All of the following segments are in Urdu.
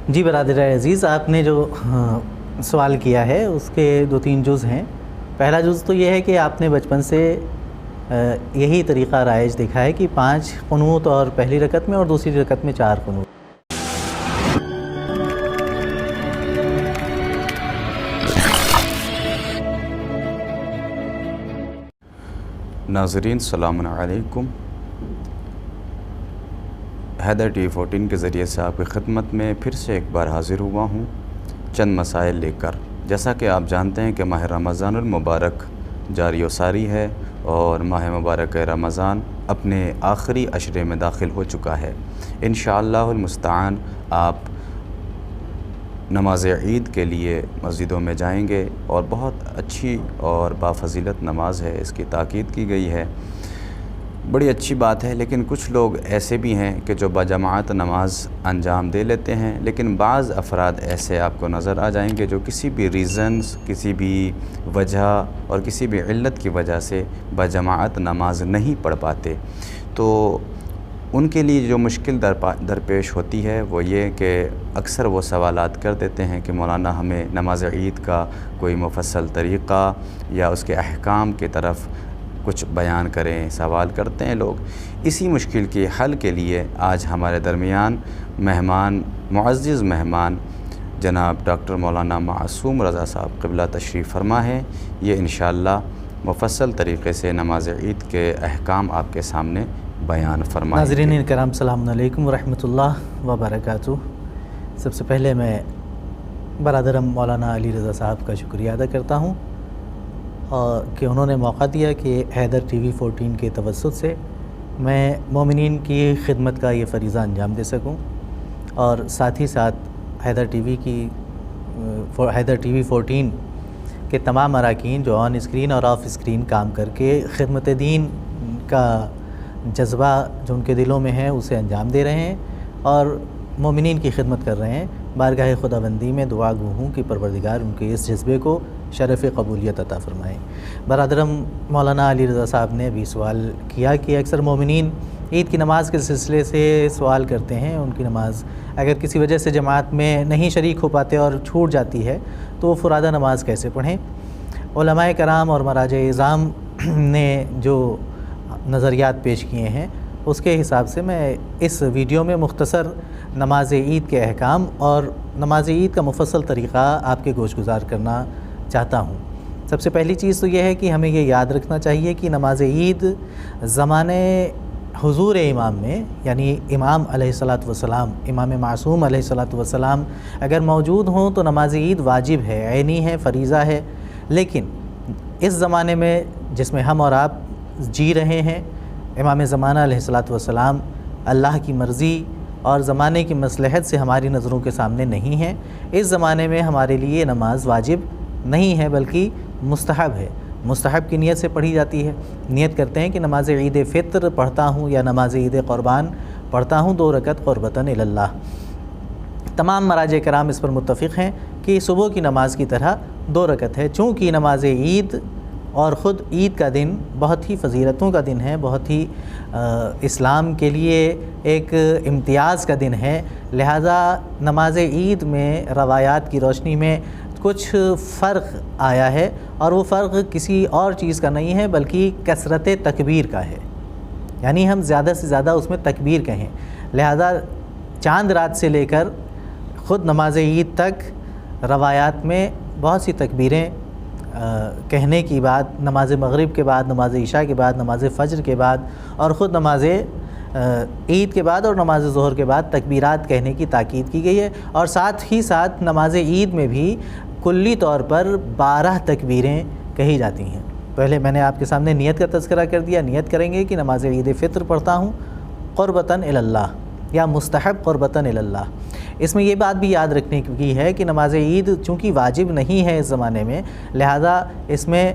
جی برادر عزیز، آپ نے جو سوال کیا ہے اس کے 2-3 جز ہیں۔ پہلا جز تو یہ ہے کہ آپ نے بچپن سے یہی طریقہ رائج دیکھا ہے کہ 5 قنوت اور پہلی رکعت میں اور دوسری رکعت میں 4 قنوت۔ ناظرین السلام علیکم۔ حیدر ٹی 14 کے ذریعے سے آپ کی خدمت میں پھر سے ایک بار حاضر ہوا ہوں چند مسائل لے کر۔ جیسا کہ آپ جانتے ہیں کہ ماہ رمضان المبارک جاری و ساری ہے اور ماہ مبارک رمضان اپنے آخری عشرے میں داخل ہو چکا ہے۔ انشاءاللہ المستعان آپ نماز عید کے لیے مسجدوں میں جائیں گے اور بہت اچھی اور بافضیلت نماز ہے، اس کی تاکید کی گئی ہے، بڑی اچھی بات ہے۔ لیکن کچھ لوگ ایسے بھی ہیں کہ جو بجماعت نماز انجام دے لیتے ہیں، لیکن بعض افراد ایسے آپ کو نظر آ جائیں گے جو کسی بھی ریزنز، کسی بھی وجہ اور کسی بھی علت کی وجہ سے بجماعت نماز نہیں پڑھ پاتے۔ تو ان کے لیے جو مشکل درپیش ہوتی ہے وہ یہ کہ اکثر وہ سوالات کر دیتے ہیں کہ مولانا ہمیں نماز عید کا کوئی مفصل طریقہ یا اس کے احکام کی طرف کچھ بیان کریں، سوال کرتے ہیں لوگ۔ اسی مشکل کے حل کے لیے آج ہمارے درمیان معزز مہمان جناب ڈاکٹر مولانا معصوم رضا صاحب قبلہ تشریف فرما ہے۔ یہ انشاءاللہ مفصل طریقے سے نماز عید کے احکام آپ کے سامنے بیان فرمائیں گے۔ ناظرین کرام السلام علیکم ورحمۃ اللہ وبرکاتہ۔ سب سے پہلے میں برادرم مولانا علی رضا صاحب کا شکریہ ادا کرتا ہوں اور کہ انہوں نے موقع دیا کہ حیدر ٹی وی 14 کے توسط سے میں مومنین کی خدمت کا یہ فریضہ انجام دے سکوں، اور ساتھ ہی ساتھ حیدر ٹی وی 14 کے تمام اراکین جو آن اسکرین اور آف اسکرین کام کر کے خدمت دین کا جذبہ جو ان کے دلوں میں ہے اسے انجام دے رہے ہیں اور مومنین کی خدمت کر رہے ہیں، بارگاہ خداوندی میں دعا گو ہوں کہ پروردگار ان کے اس جذبے کو شرف قبولیت عطا فرمائیں۔ برادرم مولانا علی رضا صاحب نے بھی سوال کیا کہ اکثر مومنین عید کی نماز کے سلسلے سے سوال کرتے ہیں، ان کی نماز اگر کسی وجہ سے جماعت میں نہیں شریک ہو پاتے اور چھوٹ جاتی ہے تو وہ فرادہ نماز کیسے پڑھیں۔ علماء کرام اور مراجع اعظام نے جو نظریات پیش کیے ہیں اس کے حساب سے میں اس ویڈیو میں مختصر نماز عید کے احکام اور نماز عید کا مفصل طریقہ آپ کے گوش گزار کرنا چاہتا ہوں۔ سب سے پہلی چیز تو یہ ہے کہ ہمیں یہ یاد رکھنا چاہیے کہ نماز عید زمانے حضور امام میں، یعنی امام علیہ الصلاۃ والسلام، امام معصوم علیہ الصلاۃ والسلام اگر موجود ہوں تو نماز عید واجب ہے، عینی ہے، فریضہ ہے۔ لیکن اس زمانے میں جس میں ہم اور آپ جی رہے ہیں، امام زمانہ علیہ الصلاۃ والسلام اللہ کی مرضی اور زمانے کی مصلحت سے ہماری نظروں کے سامنے نہیں ہیں۔ اس زمانے میں ہمارے لیے نماز واجب نہیں ہے بلکہ مستحب ہے، مستحب کی نیت سے پڑھی جاتی ہے۔ نیت کرتے ہیں کہ نماز عید فطر پڑھتا ہوں یا نماز عید قربان پڑھتا ہوں 2 رکعت قربتاً اللہ۔ تمام مراجع کرام اس پر متفق ہیں کہ صبح کی نماز کی طرح 2 رکعت ہے۔ چونکہ نماز عید اور خود عید کا دن بہت ہی فضیلتوں کا دن ہے، بہت ہی اسلام کے لیے ایک امتیاز کا دن ہے، لہٰذا نماز عید میں روایات کی روشنی میں کچھ فرق آیا ہے، اور وہ فرق کسی اور چیز کا نہیں ہے بلکہ کثرت تکبیر کا ہے، یعنی ہم زیادہ سے زیادہ اس میں تکبیر کہیں۔ لہذا چاند رات سے لے کر خود نماز عید تک روایات میں بہت سی تکبیریں کہنے کی بات، نماز مغرب کے بعد، نماز عشاء کے بعد، نماز فجر کے بعد اور خود نماز عید کے بعد اور نماز ظہر کے بعد تکبیرات کہنے کی تاکید کی گئی ہے، اور ساتھ ہی ساتھ نماز عید میں بھی کلی طور پر 12 تکبیریں کہی جاتی ہیں۔ پہلے میں نے آپ کے سامنے نیت کا تذکرہ کر دیا، نیت کریں گے کہ نماز عید فطر پڑھتا ہوں قربتاً اللہ یا مستحب قربتاً اللہ۔ اس میں یہ بات بھی یاد رکھنے کی ہے کہ نماز عید چونکہ واجب نہیں ہے اس زمانے میں، لہذا اس میں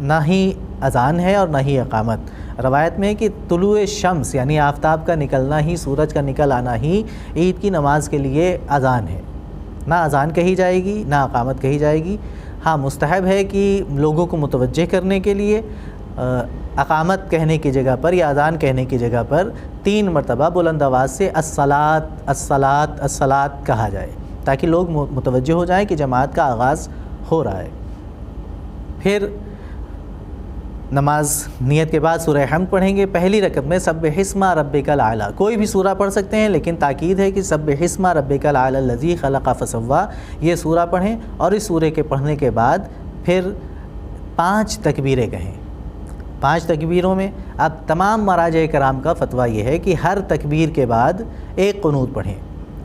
نہ ہی اذان ہے اور نہ ہی اقامت۔ روایت میں کہ طلوع شمس یعنی آفتاب کا نکلنا ہی، سورج کا نکل آنا ہی عید کی نماز کے لیے اذان ہے، نہ اذان کہی جائے گی نہ اقامت کہی جائے گی۔ ہاں مستحب ہے کہ لوگوں کو متوجہ کرنے کے لیے اقامت کہنے کی جگہ پر یا اذان کہنے کی جگہ پر 3 مرتبہ بلند آواز سے الصلاۃ الصلاۃ الصلاۃ کہا جائے تاکہ لوگ متوجہ ہو جائیں کہ جماعت کا آغاز ہو رہا ہے۔ پھر نماز نیت کے بعد سورہ حمد پڑھیں گے۔ پہلی رکعت میں سبح اسم ربک الاعلی، کوئی بھی سورہ پڑھ سکتے ہیں لیکن تاکید ہے کہ سبح اسم ربک الاعلی الذی خلق فسوی، یہ سورہ پڑھیں، اور اس سورے کے پڑھنے کے بعد پھر 5 تکبیریں کہیں۔ 5 تکبیروں میں اب تمام مراجع کرام کا فتویٰ یہ ہے کہ ہر تکبیر کے بعد ایک قنوت پڑھیں۔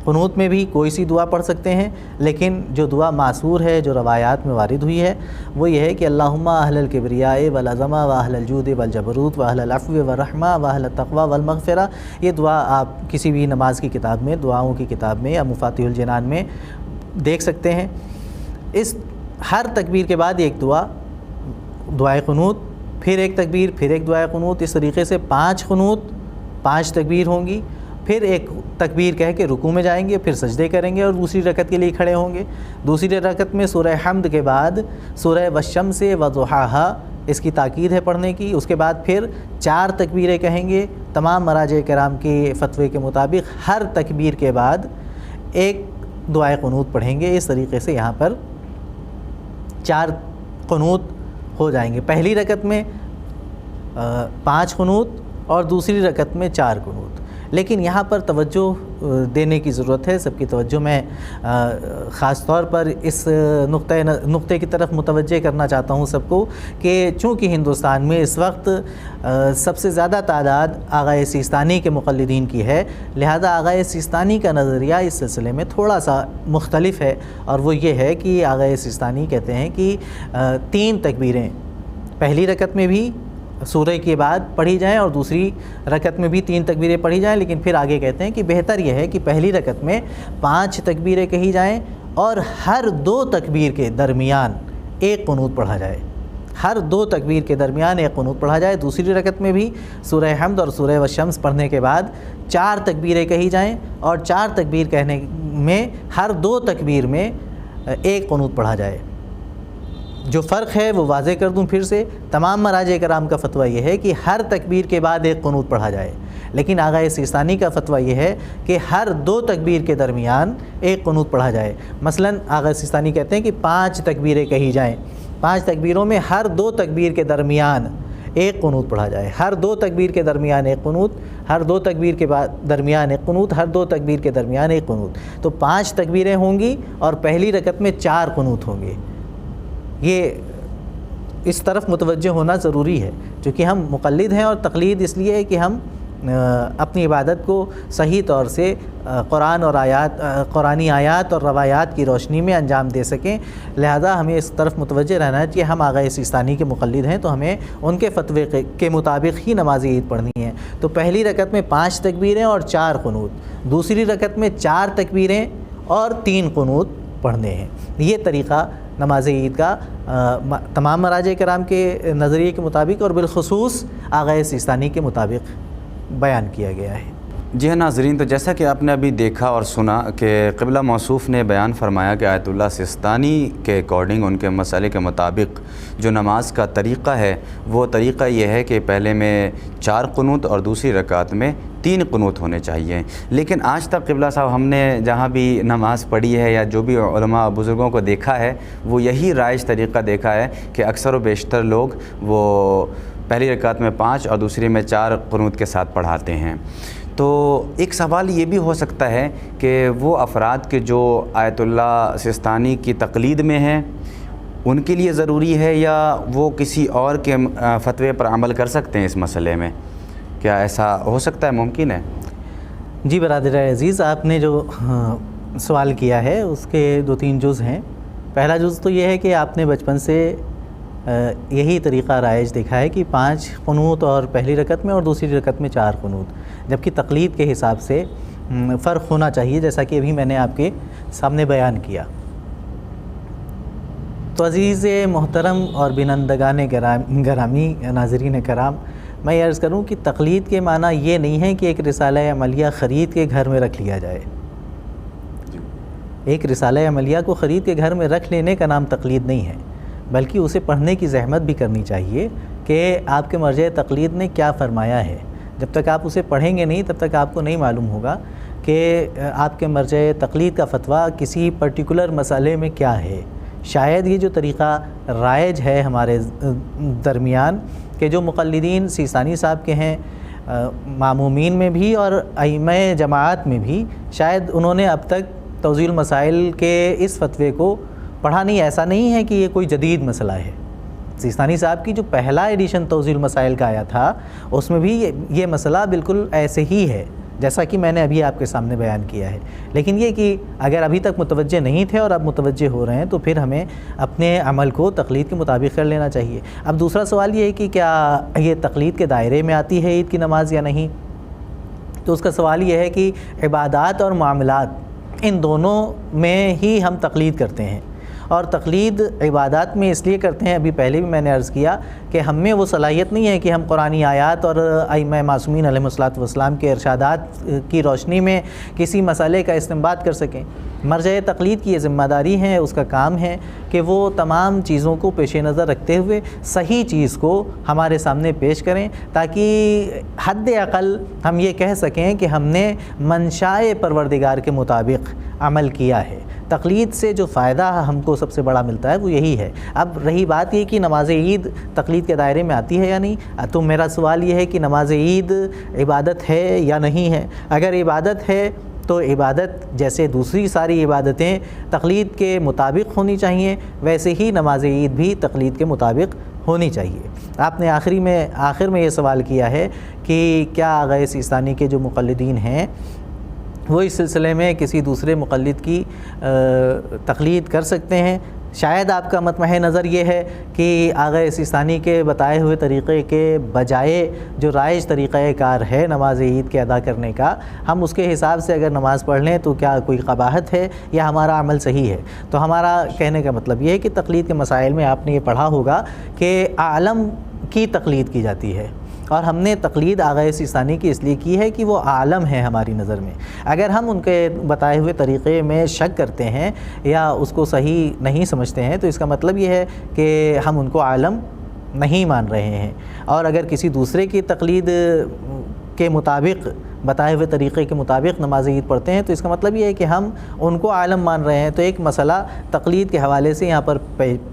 قنوت میں بھی کوئی سی دعا پڑھ سکتے ہیں، لیکن جو دعا معصور ہے، جو روایات میں وارد ہوئی ہے، وہ یہ ہے کہ اللہم اہل الکبریاء والعظمہ واہل الجود والجبروت واہل العفو والرحمہ واہل التقوی والمغفرہ۔ یہ دعا آپ کسی بھی نماز کی کتاب میں، دعاؤں کی کتاب میں یا مفاتیح الجنان میں دیکھ سکتے ہیں۔ اس ہر تکبیر کے بعد ایک دعائے قنوت، پھر ایک تکبیر، پھر ایک دعائے قنوت، اس طریقے سے 5 قنوت، 5 تکبیر ہوں گی، پھر ایک تکبیر کہہ کے رکوع میں جائیں گے، پھر سجدے کریں گے اور دوسری رکعت کے لیے کھڑے ہوں گے۔ دوسری رکعت میں سورہ حمد کے بعد سورہ والشمس وضحاہا، اس کی تاکید ہے پڑھنے کی۔ اس کے بعد پھر 4 تکبیریں کہیں گے۔ تمام مراجع کرام کے فتوے کے مطابق ہر تکبیر کے بعد ایک دعائے قنوت پڑھیں گے۔ اس طریقے سے یہاں پر 4 قنوت ہو جائیں گے۔ پہلی رکعت میں 5 قنوت اور دوسری رکعت میں 4 قنوت۔ لیکن یہاں پر توجہ دینے کی ضرورت ہے، سب کی توجہ میں خاص طور پر اس نقطے کی طرف متوجہ کرنا چاہتا ہوں سب کو کہ چونکہ ہندوستان میں اس وقت سب سے زیادہ تعداد آغا سیستانی کے مقلدین کی ہے، لہذا آغا سیستانی کا نظریہ اس سلسلے میں تھوڑا سا مختلف ہے، اور وہ یہ ہے کہ آغا سیستانی کہتے ہیں کہ 3 تکبیریں پہلی رکعت میں بھی سورہ کے بعد پڑھی جائیں اور دوسری رکعت میں بھی 3 تکبیریں پڑھی جائیں، لیکن پھر آگے کہتے ہیں کہ بہتر یہ ہے کہ پہلی رکعت میں 5 تکبیریں کہی جائیں اور ہر 2 تکبیر کے درمیان ایک قنوت پڑھا جائے۔ ہر 2 تکبیر کے درمیان ایک قنوت پڑھا جائے۔ دوسری رکعت میں بھی سورہ حمد اور سورہ والشمس پڑھنے کے بعد 4 تکبیریں کہی جائیں اور 4 تکبیر کہنے میں ہر 2 تکبیر میں ایک قنوت پڑھا جائے۔ جو فرق ہے وہ واضح کر دوں پھر سے، تمام مراجع کرام کا فتویٰ یہ ہے کہ ہر تکبیر کے بعد ایک قنوت پڑھا جائے، لیکن آغا سیستانی کا فتویٰ یہ ہے کہ ہر 2 تکبیر کے درمیان ایک قنوت پڑھا جائے۔ مثلا آغا سیستانی کہتے ہیں کہ 5 تکبیریں کہی جائیں، 5 تکبیروں میں ہر 2 تکبیر کے درمیان ایک قنوت پڑھا جائے۔ ہر 2 تکبیر کے درمیان ایک قنوت، ہر 2 تکبیر کے بعد درمیان ایک قنوت، ہر 2 تکبیر کے درمیان ایک قنوت، تو 5 تکبیریں ہوں گی اور پہلی رکعت میں 4 قنوت ہوں گے۔ یہ اس طرف متوجہ ہونا ضروری ہے، چونکہ ہم مقلد ہیں، اور تقلید اس لیے ہے کہ ہم اپنی عبادت کو صحیح طور سے قرآنی آیات اور روایات کی روشنی میں انجام دے سکیں، لہذا ہمیں اس طرف متوجہ رہنا چاہیے۔ ہم آغا سیستانی کے مقلد ہیں تو ہمیں ان کے فتوے کے مطابق ہی نماز عید پڑھنی ہے۔ تو پہلی رکعت میں 5 تکبیریں اور 4 قنوت، دوسری رکعت میں 4 تکبیریں اور 3 قنوت پڑھنے ہیں۔ یہ طریقہ نماز عید کا تمام مراجع کرام کے نظریے کے مطابق اور بالخصوص آغا سیستانی کے مطابق بیان کیا گیا ہے۔ جی ہاں ناظرین، تو جیسا کہ آپ نے ابھی دیکھا اور سنا کہ قبلہ موصوف نے بیان فرمایا کہ آیت اللہ سیستانی کے اکارڈنگ، ان کے مسئلے کے مطابق جو نماز کا طریقہ ہے وہ طریقہ یہ ہے کہ پہلے میں 4 قنوت اور دوسری رکعت میں 3 قنوت ہونے چاہیے۔ لیکن آج تک قبلہ صاحب ہم نے جہاں بھی نماز پڑھی ہے یا جو بھی علماء بزرگوں کو دیکھا ہے وہ یہی رائج طریقہ دیکھا ہے کہ اکثر و بیشتر لوگ وہ پہلی رکعت میں 5 اور دوسری میں 4 قنوت کے ساتھ پڑھاتے ہیں۔ تو ایک سوال یہ بھی ہو سکتا ہے کہ وہ افراد کے جو آیت اللہ سیستانی کی تقلید میں ہیں ان کے لیے ضروری ہے یا وہ کسی اور کے فتوے پر عمل کر سکتے ہیں اس مسئلے میں؟ کیا ایسا ہو سکتا ہے، ممکن ہے؟ جی برادر عزیز، آپ نے جو سوال کیا ہے اس کے 2-3 جز ہیں۔ پہلا جز تو یہ ہے کہ آپ نے بچپن سے یہی طریقہ رائج دیکھا ہے کہ 5 قنوت اور پہلی رکعت میں اور دوسری رکعت میں 4 قنوت، جبکہ تقلید کے حساب سے فرق ہونا چاہیے، جیسا کہ ابھی میں نے آپ کے سامنے بیان کیا۔ تو عزیز محترم اور بینندگان گرامی، ناظرین کرام، میں یہ عرض کروں کہ تقلید کے معنی یہ نہیں ہے کہ ایک رسالہ عملیہ خرید کے گھر میں رکھ لیا جائے۔ ایک رسالہ عملیہ کو خرید کے گھر میں رکھ لینے کا نام تقلید نہیں ہے، بلکہ اسے پڑھنے کی زحمت بھی کرنی چاہیے، کہ آپ کے مرجع تقلید نے کیا فرمایا ہے. جب تک آپ اسے پڑھیں گے نہیں تب تک آپ کو نہیں معلوم ہوگا کہ آپ کے مرجع تقلید کا فتویٰ کسی پرٹیکولر مسئلے میں کیا ہے. شاید یہ جو طریقہ رائج ہے ہمارے درمیان کہ جو مقلدین سیستانی صاحب کے ہیں معمومین میں بھی اور ائمہ جماعت میں بھی، شاید انہوں نے اب تک توضیح المسائل کے اس فتوے کو پڑھا نہیں. ایسا نہیں ہے کہ یہ کوئی جدید مسئلہ ہے. سیستانی صاحب کی جو پہلا ایڈیشن توضیح المسائل کا آیا تھا اس میں بھی یہ مسئلہ بالکل ایسے ہی ہے جیسا کہ میں نے ابھی آپ کے سامنے بیان کیا ہے. لیکن یہ کہ اگر ابھی تک متوجہ نہیں تھے اور اب متوجہ ہو رہے ہیں تو پھر ہمیں اپنے عمل کو تقلید کے مطابق کر لینا چاہیے. اب دوسرا سوال یہ ہے کہ کیا یہ تقلید کے دائرے میں آتی ہے عید کی نماز یا نہیں؟ تو اس کا سوال یہ ہے کہ عبادات اور معاملات ان دونوں میں ہی ہم تقلید کرتے ہیں، اور تقلید عبادات میں اس لیے کرتے ہیں، ابھی پہلے بھی میں نے عرض کیا کہ ہم میں وہ صلاحیت نہیں ہے کہ ہم قرآنی آیات اور ائمہ معصومین علیہم الصلاۃ والسلام کے ارشادات کی روشنی میں کسی مسئلے کا استنباط کر سکیں. مرجع تقلید کی یہ ذمہ داری ہے، اس کا کام ہے کہ وہ تمام چیزوں کو پیش نظر رکھتے ہوئے صحیح چیز کو ہمارے سامنے پیش کریں تاکہ حد اقل ہم یہ کہہ سکیں کہ ہم نے منشاء پروردگار کے مطابق عمل کیا ہے. تقلید سے جو فائدہ ہم کو سب سے بڑا ملتا ہے وہ یہی ہے. اب رہی بات یہ کہ نماز عید تقلید کے دائرے میں آتی ہے یا نہیں، تو میرا سوال یہ ہے کہ نماز عید عبادت ہے یا نہیں ہے. اگر عبادت ہے تو عبادت جیسے دوسری ساری عبادتیں تقلید کے مطابق ہونی چاہیے، ویسے ہی نماز عید بھی تقلید کے مطابق ہونی چاہیے. آپ نے آخر میں یہ سوال کیا ہے کہ کیا آغا سیستانی کے جو مقلدین ہیں وہ اس سلسلے میں کسی دوسرے مقلد کی تقلید کر سکتے ہیں. شاید آپ کا مطمح نظر یہ ہے کہ آغا سیستانی کے بتائے ہوئے طریقے کے بجائے جو رائج طریقہ کار ہے نماز عید کے ادا کرنے کا، ہم اس کے حساب سے اگر نماز پڑھ لیں تو کیا کوئی قباحت ہے یا ہمارا عمل صحیح ہے؟ تو ہمارا کہنے کا مطلب یہ ہے کہ تقلید کے مسائل میں آپ نے یہ پڑھا ہوگا کہ عالم کی تقلید کی جاتی ہے، اور ہم نے تقلید آغا سیستانی کی اس لیے کی ہے کہ وہ عالم ہے ہماری نظر میں. اگر ہم ان کے بتائے ہوئے طریقے میں شک کرتے ہیں یا اس کو صحیح نہیں سمجھتے ہیں تو اس کا مطلب یہ ہے کہ ہم ان کو عالم نہیں مان رہے ہیں. اور اگر کسی دوسرے کی تقلید کے مطابق بتائے ہوئے طریقے کے مطابق نماز عید پڑھتے ہیں تو اس کا مطلب یہ ہے کہ ہم ان کو عالم مان رہے ہیں. تو ایک مسئلہ تقلید کے حوالے سے یہاں پر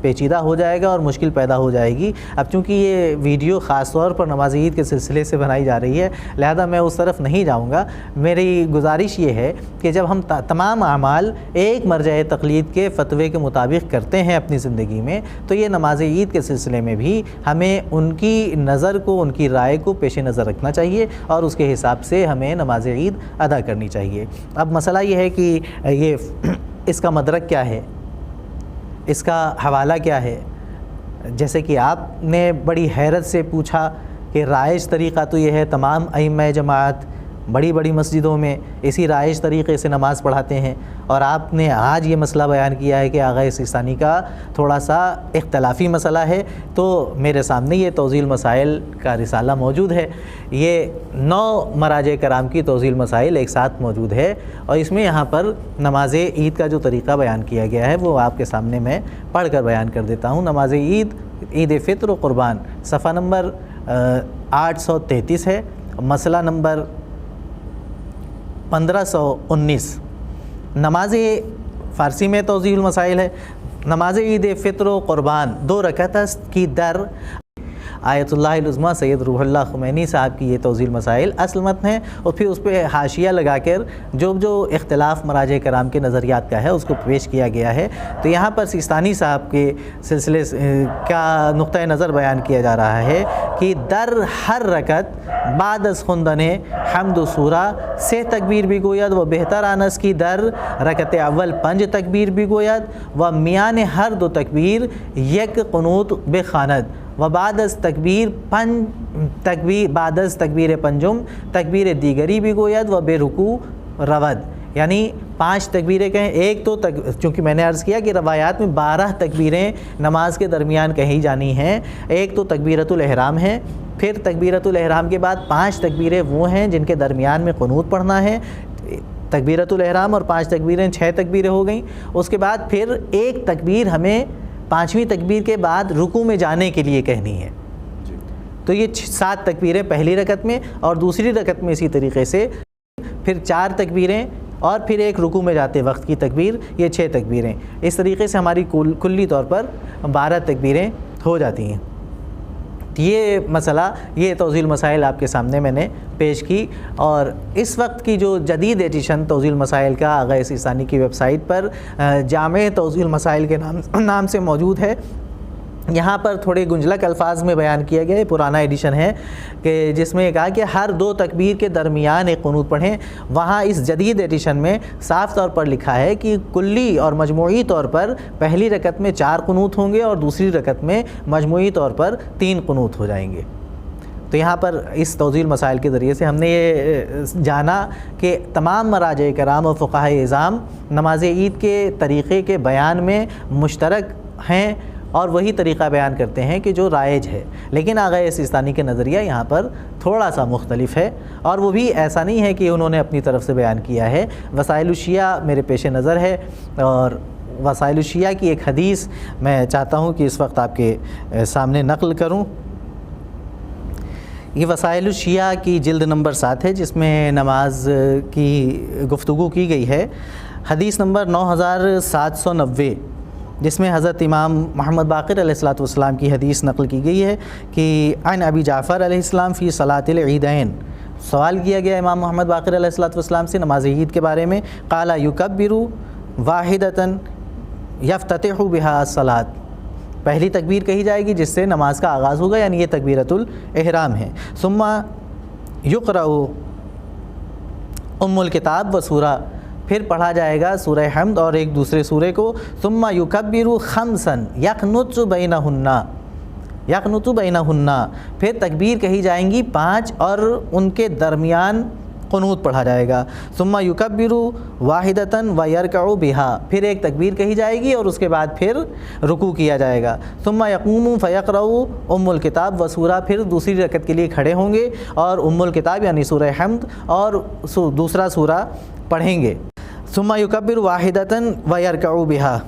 پیچیدہ ہو جائے گا اور مشکل پیدا ہو جائے گی. اب چونکہ یہ ویڈیو خاص طور پر نماز عید کے سلسلے سے بنائی جا رہی ہے لہذا میں اس طرف نہیں جاؤں گا. میری گزارش یہ ہے کہ جب ہم تمام اعمال ایک مرجع تقلید کے فتوے کے مطابق کرتے ہیں اپنی زندگی میں تو یہ نماز عید کے سلسلے میں بھی ہمیں ان کی نظر کو، ان کی رائے کو پیش نظر رکھنا چاہیے اور اس کے حساب سے ہمیں نماز عید ادا کرنی چاہیے. اب مسئلہ یہ ہے کہ یہ اس کا مدرک کیا ہے، اس کا حوالہ کیا ہے. جیسے کہ آپ نے بڑی حیرت سے پوچھا کہ رائج طریقہ تو یہ ہے تمام ائمہ جماعت بڑی بڑی مسجدوں میں اسی رائج طریقے سے نماز پڑھاتے ہیں، اور آپ نے آج یہ مسئلہ بیان کیا ہے کہ آغا سیستانی کا تھوڑا سا اختلافی مسئلہ ہے. تو میرے سامنے یہ توضیح المسائل کا رسالہ موجود ہے. یہ 9 مراجع کرام کی توضیح المسائل ایک ساتھ موجود ہے، اور اس میں یہاں پر نماز عید کا جو طریقہ بیان کیا گیا ہے وہ آپ کے سامنے میں پڑھ کر بیان کر دیتا ہوں. نماز عید، عید فطر و قربان، صفحہ نمبر 833 ہے، مسئلہ نمبر 1519. نماز فارسی میں توضیح المسائل ہے. نماز عید فطر و قربان 2 رکعت است کی در آیت اللہ العظمیٰ سید روح اللہ خمینی صاحب کی یہ توضیح المسائل اصل متن ہے، اور پھر اس پہ حاشیہ لگا کر جو اختلاف مراجع کرام کے نظریات کا ہے اس کو پیش کیا گیا ہے. تو یہاں پر سیستانی صاحب کے سلسلے کا نقطۂ نظر بیان کیا جا رہا ہے کہ در ہر رکعت بعد از خوندن حمد و سورہ 3 تکبیر بگوید و بہتر آنس کی در رکعت اول 5 تکبیر بگوید و میان ہر 2 تکبیر 1 قنوت بخواند و بعد از تکبیر پنجم تکبیر دیگری بگوید و بے رکوع رود. یعنی 5 تکبیریں کہیں. ایک تو چونکہ میں نے عرض کیا کہ روایات میں 12 تکبیریں نماز کے درمیان کہی جانی ہیں. ایک تو تکبیرۃ الاحرام ہے، پھر تکبیرۃ الاحرام کے بعد 5 تکبیریں وہ ہیں جن کے درمیان میں قنوت پڑھنا ہے. تکبیرۃ الاحرام اور 5 تکبیریں 6 تکبیریں ہو گئیں. اس کے بعد پھر ایک تکبیر ہمیں 5ویں تکبیر کے بعد رکوع میں جانے کے لیے کہنی ہے. تو یہ 7 تکبیریں پہلی رکعت میں، اور دوسری رکعت میں اسی طریقے سے پھر 4 تکبیریں، اور پھر ایک رکوع میں جاتے وقت کی تکبیر، یہ 6 تکبیریں۔ اس طریقے سے ہماری کلی طور پر 12 تکبیریں ہو جاتی ہیں۔ یہ مسئلہ، یہ توضیح المسائل آپ کے سامنے میں نے پیش کی، اور اس وقت کی جو جدید ایڈیشن توضیح المسائل کا آغا سیستانی کی ویب سائٹ پر جامع توضیح المسائل کے نام سے موجود ہے۔ یہاں پر تھوڑے گنجلک الفاظ میں بیان کیا گیا ہے، پرانا ایڈیشن ہے کہ جس میں کہا کہ ہر 2 تکبیر کے درمیان ایک قنوت پڑھیں۔ وہاں اس جدید ایڈیشن میں صاف طور پر لکھا ہے کہ کلی اور مجموعی طور پر پہلی رکعت میں 4 قنوت ہوں گے اور دوسری رکعت میں مجموعی طور پر 3 قنوت ہو جائیں گے۔ تو یہاں پر اس توضیح المسائل کے ذریعے سے ہم نے یہ جانا کہ تمام مراجع کرام اور فقہائے اعظام نماز عید کے طریقے کے بیان میں مشترک ہیں، اور وہی طریقہ بیان کرتے ہیں کہ جو رائج ہے، لیکن آغا سیستانی کے نظریہ یہاں پر تھوڑا سا مختلف ہے، اور وہ بھی ایسا نہیں ہے کہ انہوں نے اپنی طرف سے بیان کیا ہے۔ وسائل الشیعہ میرے پیش نظر ہے، اور وسائل الشیعہ کی ایک حدیث میں چاہتا ہوں کہ اس وقت آپ کے سامنے نقل کروں۔ یہ وسائل الشیعہ کی جلد نمبر 7 ہے، جس میں نماز کی گفتگو کی گئی ہے۔ حدیث نمبر 9790، جس میں حضرت امام محمد باقر علیہ السلام کی حدیث نقل کی گئی ہے کہ عن ابی جعفر علیہ السلام فی صلاۃ العیدین، سوال کیا گیا امام محمد باقر علیہ السلام سے نماز عید کے بارے میں، قال یکبر واحدۃ یفتتح بها الصلاۃ، پہلی تکبیر کہی جائے گی جس سے نماز کا آغاز ہوگا، یعنی یہ تکبیرۃ الاحرام ہے۔ ثم یقرأ ام الکتاب و سورہ، پھر پڑھا جائے گا سورہ حمد اور ایک دوسرے سورے کو۔ ثم یکبر خمسا یقنط بینہن، پھر تکبیر کہی جائیں گی 5 اور ان کے درمیان قنوت پڑھا جائے گا۔ ثم یکبر واحدۃ و یرکع بها، پھر ایک تکبیر کہی جائے گی اور اس کے بعد پھر رکوع کیا جائے گا۔ ثم یقوم فیقرأ ام الکتاب و سورہ، پھر دوسری رکعت کے لیے کھڑے ہوں گے اور ام الکتاب یعنی سورہ حمد اور دوسرا سورہ پڑھیں گے۔ ثم یکبر واحدۃ و یرکع بها،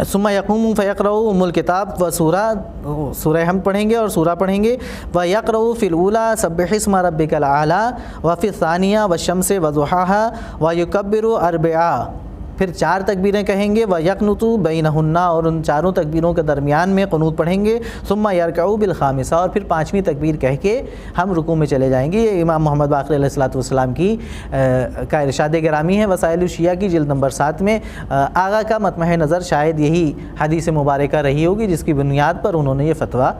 ثم یقوم فیقرأ ام الکتاب و سورہ حمد پڑھیں گے اور سورہ پڑھیں گے۔ ویقرأ فی الاولی سبح اسم ربک الاعلی وفی الثانیہ والشمس وضحاها ویکبر 4، پھر 4 تکبیریں کہیں گے، ویقنط بینہن، اور ان 4 تکبیروں کے درمیان میں قنوت پڑھیں گے۔ ثم یرکع بالخامسہ، اور پھر 5ویں تکبیر کہہ کے ہم رکوع میں چلے جائیں گے۔ یہ امام محمد باقر علیہ السلام کی کا ارشاد گرامی ہے وسائل الشیعہ کی جلد نمبر 7 میں۔ آغا کا مطمع نظر شاید یہی حدیث مبارکہ رہی ہوگی جس کی بنیاد پر انہوں نے یہ فتویٰ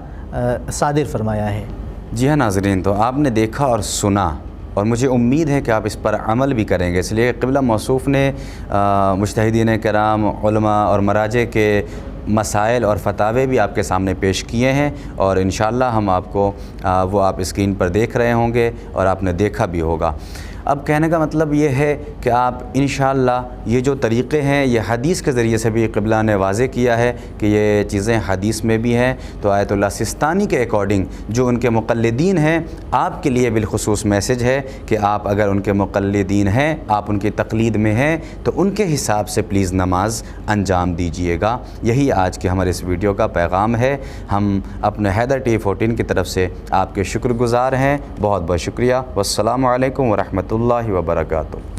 صادر فرمایا ہے۔ جی ہاں ناظرین، تو آپ نے دیکھا اور سنا، اور مجھے امید ہے کہ آپ اس پر عمل بھی کریں گے، اس لیے قبلہ موصوف نے مجتہدین کرام، علماء اور مراجع کے مسائل اور فتاوے بھی آپ کے سامنے پیش کیے ہیں، اور انشاءاللہ ہم آپ کو وہ آپ اسکرین پر دیکھ رہے ہوں گے اور آپ نے دیکھا بھی ہوگا۔ اب کہنے کا مطلب یہ ہے کہ آپ انشاءاللہ یہ جو طریقے ہیں یہ حدیث کے ذریعے سے بھی قبلہ نے واضح کیا ہے کہ یہ چیزیں حدیث میں بھی ہیں۔ تو آیت اللہ سستانی کے اکارڈنگ جو ان کے مقلدین ہیں، آپ کے لیے بالخصوص میسج ہے کہ آپ اگر ان کے مقلدین ہیں، آپ ان کی تقلید میں ہیں، تو ان کے حساب سے پلیز نماز انجام دیجئے گا۔ یہی آج کے ہمارے اس ویڈیو کا پیغام ہے۔ ہم اپنے حیدر ٹی 14 کی طرف سے آپ کے شکر گزار ہیں، بہت بہت شکریہ۔ والسلام علیکم ورحمۃ اللہ وبرکاتہ۔